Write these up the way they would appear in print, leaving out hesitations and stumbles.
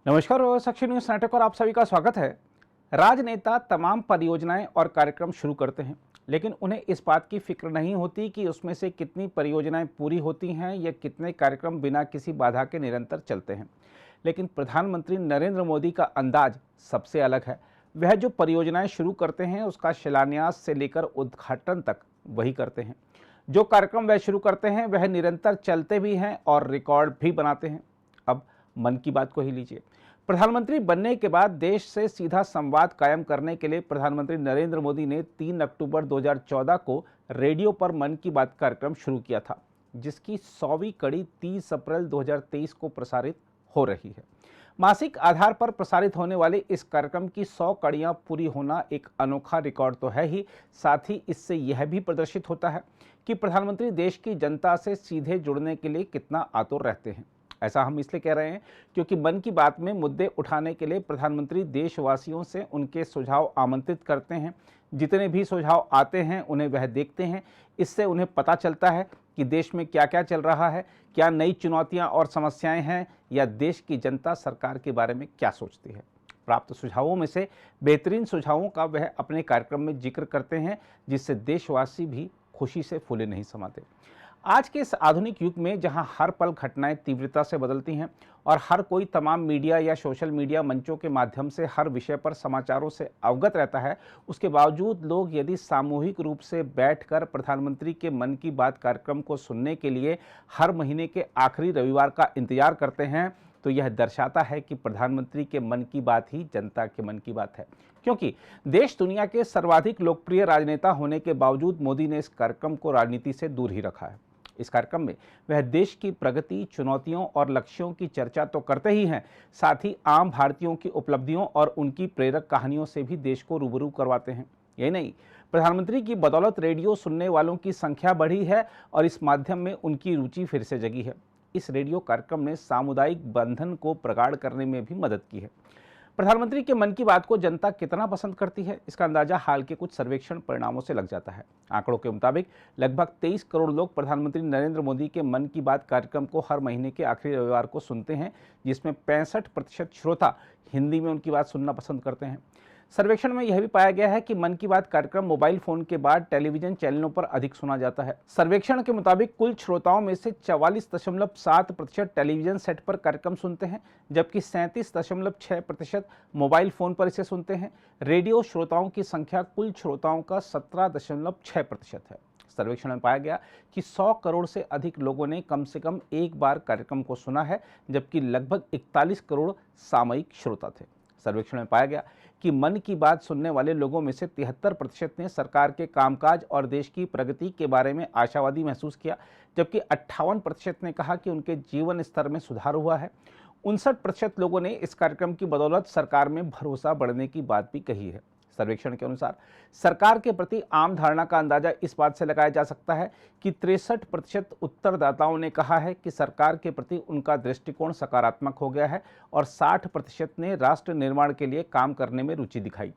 नमस्कार और साक्षी न्यूज नाटक और आप सभी का स्वागत है। राजनेता तमाम परियोजनाएं और कार्यक्रम शुरू करते हैं, लेकिन उन्हें इस बात की फिक्र नहीं होती कि उसमें से कितनी परियोजनाएं पूरी होती हैं या कितने कार्यक्रम बिना किसी बाधा के निरंतर चलते हैं। लेकिन प्रधानमंत्री नरेंद्र मोदी का अंदाज सबसे अलग है। वह जो परियोजनाएं शुरू करते हैं उसका शिलान्यास से लेकर उद्घाटन तक वही करते हैं। जो कार्यक्रम वह शुरू करते हैं वह निरंतर चलते भी हैं और रिकॉर्ड भी बनाते हैं। अब मन की बात को ही लीजिए। प्रधानमंत्री बनने के बाद देश से सीधा संवाद कायम करने के लिए प्रधानमंत्री नरेंद्र मोदी ने 3 अक्टूबर 2014 को रेडियो पर मन की बात कार्यक्रम शुरू किया था, जिसकी 100वीं कड़ी 30 अप्रैल 2023 को प्रसारित हो रही है। मासिक आधार पर प्रसारित होने वाले इस कार्यक्रम की 100 कड़ियां पूरी होना एक अनोखा रिकॉर्ड तो है ही, साथ ही इससे यह भी प्रदर्शित होता है कि प्रधानमंत्री देश की जनता से सीधे जुड़ने के लिए कितना आतुर रहते हैं। ऐसा हम इसलिए कह रहे हैं क्योंकि मन की बात में मुद्दे उठाने के लिए प्रधानमंत्री देशवासियों से उनके सुझाव आमंत्रित करते हैं। जितने भी सुझाव आते हैं उन्हें वह देखते हैं। इससे उन्हें पता चलता है कि देश में क्या क्या चल रहा है, क्या नई चुनौतियां और समस्याएं हैं, या देश की जनता सरकार के बारे में क्या सोचती है। प्राप्त सुझावों में से बेहतरीन सुझावों का वह अपने कार्यक्रम में जिक्र करते हैं, जिससे देशवासी भी खुशी से फूले नहीं समाते। आज के इस आधुनिक युग में जहां हर पल घटनाएं तीव्रता से बदलती हैं और हर कोई तमाम मीडिया या सोशल मीडिया मंचों के माध्यम से हर विषय पर समाचारों से अवगत रहता है, उसके बावजूद लोग यदि सामूहिक रूप से बैठकर प्रधानमंत्री के मन की बात कार्यक्रम को सुनने के लिए हर महीने के आखिरी रविवार का इंतजार करते हैं, तो यह दर्शाता है कि प्रधानमंत्री के मन की बात ही जनता के मन की बात है। क्योंकि देश दुनिया के सर्वाधिक लोकप्रिय राजनेता होने के बावजूद मोदी ने इस कार्यक्रम को राजनीति से दूर ही रखा है। इस कार्यक्रम में वह देश की प्रगति, चुनौतियों और लक्ष्यों की चर्चा तो करते ही हैं, साथ ही आम भारतीयों की उपलब्धियों और उनकी प्रेरक कहानियों से भी देश को रूबरू करवाते हैं। यही नहीं, प्रधानमंत्री की बदौलत रेडियो सुनने वालों की संख्या बढ़ी है और इस माध्यम में उनकी रुचि फिर से जगी है। इस रेडियो कार्यक्रम ने सामुदायिक बंधन को प्रगाढ़ करने में भी मदद की है। प्रधानमंत्री के मन की बात को जनता कितना पसंद करती है, इसका अंदाजा हाल के कुछ सर्वेक्षण परिणामों से लग जाता है। आंकड़ों के मुताबिक लगभग 23 करोड़ लोग प्रधानमंत्री नरेंद्र मोदी के मन की बात कार्यक्रम को हर महीने के आखिरी रविवार को सुनते हैं, जिसमें 65% श्रोता हिंदी में उनकी बात सुनना पसंद करते हैं। सर्वेक्षण में यह भी पाया गया है कि मन की बात कार्यक्रम मोबाइल फोन के बाद टेलीविजन चैनलों पर अधिक सुना जाता है। सर्वेक्षण के मुताबिक कुल श्रोताओं में से 44.7% टेलीविजन सेट पर कार्यक्रम सुनते हैं, जबकि 37.6% मोबाइल फोन पर इसे सुनते हैं। रेडियो श्रोताओं की संख्या कुल श्रोताओं का 17.6% है। सर्वेक्षण में पाया गया कि 100 करोड़ से अधिक लोगों ने कम से कम एक बार कार्यक्रम को सुना है, जबकि लगभग 41 करोड़ सामयिक श्रोता थे। सर्वेक्षण में पाया गया कि मन की बात सुनने वाले लोगों में से 73% ने सरकार के कामकाज और देश की प्रगति के बारे में आशावादी महसूस किया, जबकि 58% ने कहा कि उनके जीवन स्तर में सुधार हुआ है। 59% लोगों ने इस कार्यक्रम की बदौलत सरकार में भरोसा बढ़ने की बात भी कही है। सर्वेक्षण के अनुसार सरकार के प्रति आम धारणा का अंदाजा इस बात से लगाया जा सकता है कि 63% उत्तरदाताओं ने कहा है कि सरकार के प्रति उनका दृष्टिकोण सकारात्मक हो गया है और 60% ने राष्ट्र निर्माण के लिए काम करने में रुचि दिखाई।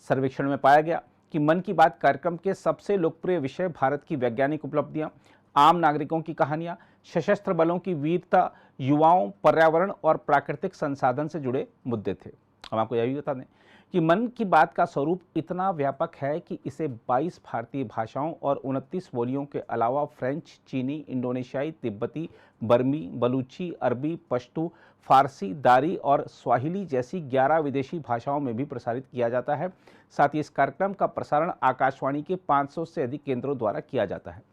सर्वेक्षण में पाया गया कि मन की बात कार्यक्रम के सबसे लोकप्रिय विषय भारत की वैज्ञानिक उपलब्धियां, आम नागरिकों की कहानियां, सशस्त्र बलों की वीरता, युवाओं, पर्यावरण और प्राकृतिक संसाधन से जुड़े मुद्दे थे। हम आपको यह भी बता दें कि मन की बात का स्वरूप इतना व्यापक है कि इसे 22 भारतीय भाषाओं और 29 बोलियों के अलावा फ्रेंच, चीनी, इंडोनेशियाई, तिब्बती, बर्मी, बलूची, अरबी, पश्तू, फारसी, दारी और स्वाहिली जैसी 11 विदेशी भाषाओं में भी प्रसारित किया जाता है। साथ ही इस कार्यक्रम का प्रसारण आकाशवाणी के 500 से अधिक केंद्रों द्वारा किया जाता है।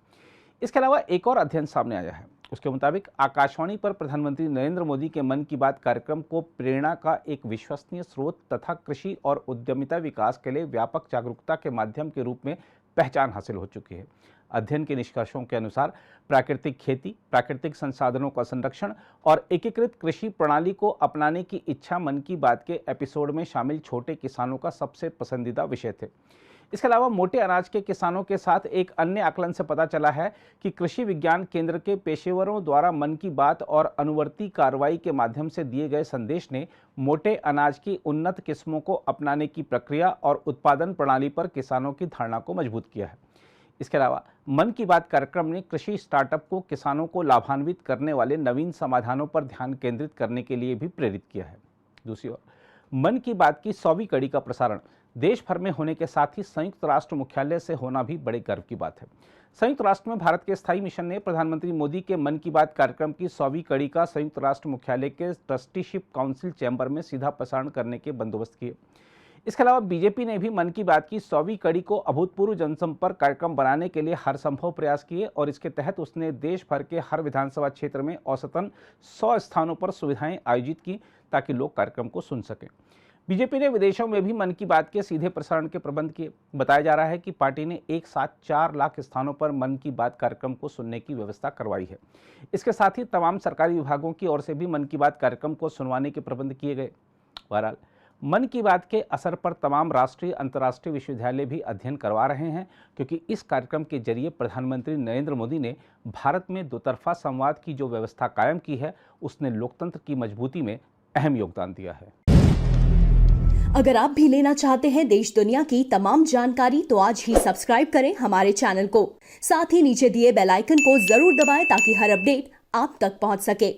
इसके अलावा एक और अध्ययन सामने आया है। उसके मुताबिक आकाशवाणी पर प्रधानमंत्री नरेंद्र मोदी के मन की बात कार्यक्रम को प्रेरणा का एक विश्वसनीय स्रोत तथा कृषि और उद्यमिता विकास के लिए व्यापक जागरूकता के माध्यम के रूप में पहचान हासिल हो चुकी है। अध्ययन के निष्कर्षों के अनुसार प्राकृतिक खेती, प्राकृतिक संसाधनों का संरक्षण और एकीकृत कृषि प्रणाली को अपनाने की इच्छा मन की बात के एपिसोड में शामिल छोटे किसानों का सबसे पसंदीदा विषय थे। इसके अलावा मोटे अनाज के किसानों के साथ एक अन्य आकलन से पता चला है कि कृषि विज्ञान केंद्र के पेशेवरों द्वारा मन की बात और अनुवर्ती कार्रवाई के माध्यम से दिए गए संदेश ने मोटे अनाज की उन्नत किस्मों को अपनाने की प्रक्रिया और उत्पादन प्रणाली पर किसानों की धारणा को मजबूत किया है। इसके अलावा मन की बात कार्यक्रम ने कृषि स्टार्टअप को किसानों को लाभान्वित करने वाले नवीन समाधानों पर ध्यान केंद्रित करने के लिए भी प्रेरित किया है। दूसरी ओर मन की बात की 100वीं कड़ी का प्रसारण देश भर में होने के साथ ही संयुक्त राष्ट्र मुख्यालय से होना भी बड़े गर्व की बात है। संयुक्त राष्ट्र में भारत के स्थायी मिशन ने प्रधानमंत्री मोदी के मन की बात कार्यक्रम की 100वीं कड़ी का संयुक्त राष्ट्र मुख्यालय के ट्रस्टीशिप काउंसिल चैम्बर में सीधा प्रसारण करने के बंदोबस्त किए। इसके अलावा बीजेपी ने भी मन की बात की 100वीं कड़ी को अभूतपूर्व जनसंपर्क कार्यक्रम बनाने के लिए हर संभव प्रयास किए और इसके तहत उसने देश भर के हर विधानसभा क्षेत्र में औसतन 100 स्थानों पर सुविधाएं आयोजित की ताकि लोग कार्यक्रम को सुन सकें। बीजेपी ने विदेशों में भी मन की बात के सीधे प्रसारण के प्रबंध किए। बताया जा रहा है कि पार्टी ने एक साथ 4 लाख स्थानों पर मन की बात कार्यक्रम को सुनने की व्यवस्था करवाई है। इसके साथ ही तमाम सरकारी विभागों की ओर से भी मन की बात कार्यक्रम को सुनवाने के प्रबंध किए गए। बहरहाल मन की बात के असर पर तमाम राष्ट्रीय अंतर्राष्ट्रीय विश्वविद्यालय भी अध्ययन करवा रहे हैं, क्योंकि इस कार्यक्रम के जरिए प्रधानमंत्री नरेंद्र मोदी ने भारत में दोतरफा संवाद की जो व्यवस्था कायम की है, उसने लोकतंत्र की मजबूती में अहम योगदान दिया है। अगर आप भी लेना चाहते हैं देश दुनिया की तमाम जानकारी तो आज ही सब्सक्राइब करें हमारे चैनल को। साथ ही नीचे दिए बेल आइकन को जरूर दबाएं ताकि हर अपडेट आप तक पहुंच सके।